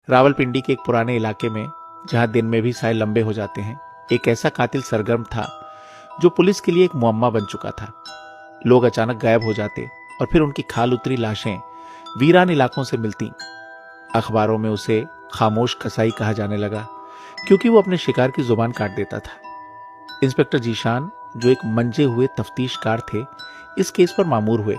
रावलपिंडी के एक पुराने इलाके में, जहां दिन में भी साए लंबे हो जाते हैं, एक ऐसा कातिल सरगर्म था जो पुलिस के लिए एक मुअम्मा बन चुका था। लोग अचानक गायब हो जाते और फिर उनकी खाल उतरी लाशें वीरान इलाकों से मिलती। अखबारों में उसे खामोश कसाई कहा जाने लगा, क्योंकि वो अपने शिकार की जुबान काट देता था। इंस्पेक्टर जीशान, जो एक मंजे हुए तफ्तीशकार थे, इस केस पर मामूर हुए।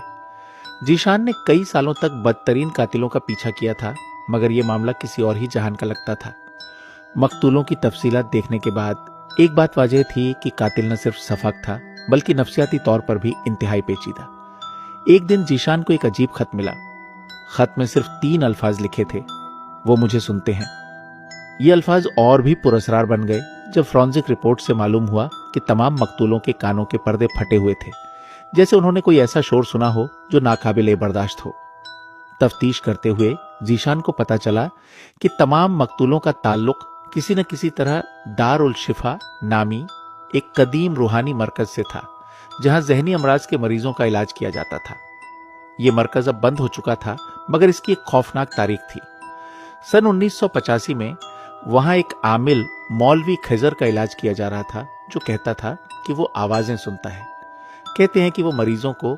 जीशान ने कई सालों तक बदतरीन कातिलों का पीछा किया था, मगर यह मामला किसी और ही जहान का लगता था। मकतूलों की तफसीलात देखने के बाद एक बात वाजह थी कि कातिल न सिर्फ सफाक था, बल्कि नफसियाती तौर पर भी इंतहाई पेचीदा। एक दिन जीशान को एक अजीब खत मिला। खत में सिर्फ 3 अल्फाज लिखे थे, वो मुझे सुनते हैं। ये अल्फाज और भी पुरअसरार बन गए जब फॉरेंसिक रिपोर्ट से मालूम हुआ कि तमाम मकतूलों के कानों के पर्दे फटे हुए थे, जैसे उन्होंने कोई ऐसा शोर सुना हो जो नाकाबिले बर्दाश्त हो। तफ्तीश करते हुए जीशान को पता चला कि तमाम मकतूलों का ताल्लुक किसी न किसी तरह दार उल शिफा नामी एक कदीम रूहानी मरकज से था, जहां जहनी अमराज के मरीजों का इलाज किया जाता था। यह मरकज अब बंद हो चुका था, मगर इसकी एक खौफनाक तारीख थी। सन 1985 में वहां एक आमिल मौलवी खिजर का इलाज किया जा रहा था, जो कहता था कि वो आवाजें सुनता है। कहते हैं कि वो मरीजों को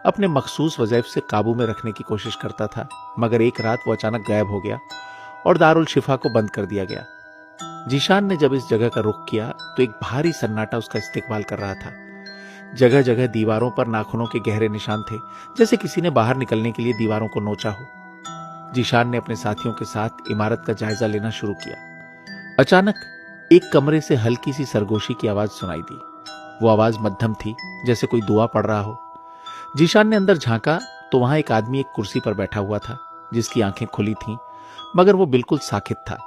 अपने मखसूस वज़ाइफ से काबू में रखने की कोशिश करता था, मगर एक रात वो अचानक गायब हो गया और दारुल शिफा को बंद कर दिया गया। जीशान ने जब इस जगह का रुख किया तो एक भारी सन्नाटा उसका इस्तिकबाल कर रहा था। जगह जगह दीवारों पर नाखूनों के गहरे निशान थे, जैसे किसी ने बाहर निकलने के लिए दीवारों को नोचा हो। जीशान ने अपने साथियों के साथ इमारत का जायजा लेना शुरू किया। अचानक एक कमरे से हल्की सी सरगोशी की आवाज सुनाई दी। वो आवाज मध्यम थी, जैसे कोई दुआ पढ़ रहा हो। जीशान ने अंदर झांका तो वहां एक आदमी एक कुर्सी पर बैठा हुआ था, जिसकी आंखें खुली थीं, मगर वो बिल्कुल साकित था।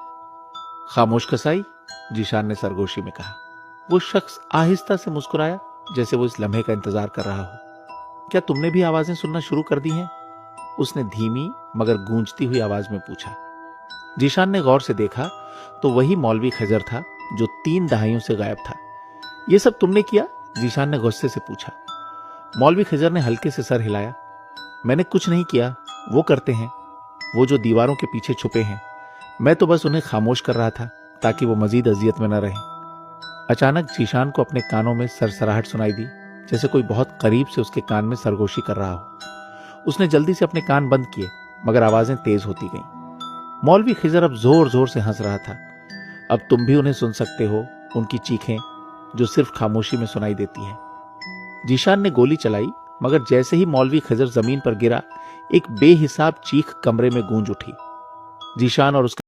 खामोश कसाई, जीशान ने सरगोशी में कहा। वो शख्स आहिस्ता से मुस्कुराया, जैसे वो इस लम्हे का इंतजार कर रहा हो। क्या तुमने भी आवाजें सुनना शुरू कर दी हैं? उसने धीमी मगर गूंजती हुई आवाज में पूछा। जीशान ने गौर से देखा तो वही मौलवी खिजर था जो 3 दहाइयों से गायब था। ये सब तुमने किया? जीशान ने गुस्से से पूछा। मौलवी खिजर ने हल्के से सर हिलाया। मैंने कुछ नहीं किया, वो करते हैं, वो जो दीवारों के पीछे छुपे हैं। मैं तो बस उन्हें खामोश कर रहा था ताकि वो मजीद अजियत में न रहें। अचानक जीशान को अपने कानों में सरसराहट सुनाई दी, जैसे कोई बहुत करीब से उसके कान में सरगोशी कर रहा हो। उसने जल्दी से अपने कान बंद किए, मगर आवाजें तेज होती गईं। मौलवी खिजर अब जोर जोर से हंस रहा था। अब तुम भी उन्हें सुन सकते हो, उनकी चीखें जो सिर्फ खामोशी में सुनाई देती हैं। जीशान ने गोली चलाई, मगर जैसे ही मौलवी खिजर जमीन पर गिरा, एक बेहिसाब चीख कमरे में गूंज उठी। जीशान और उसका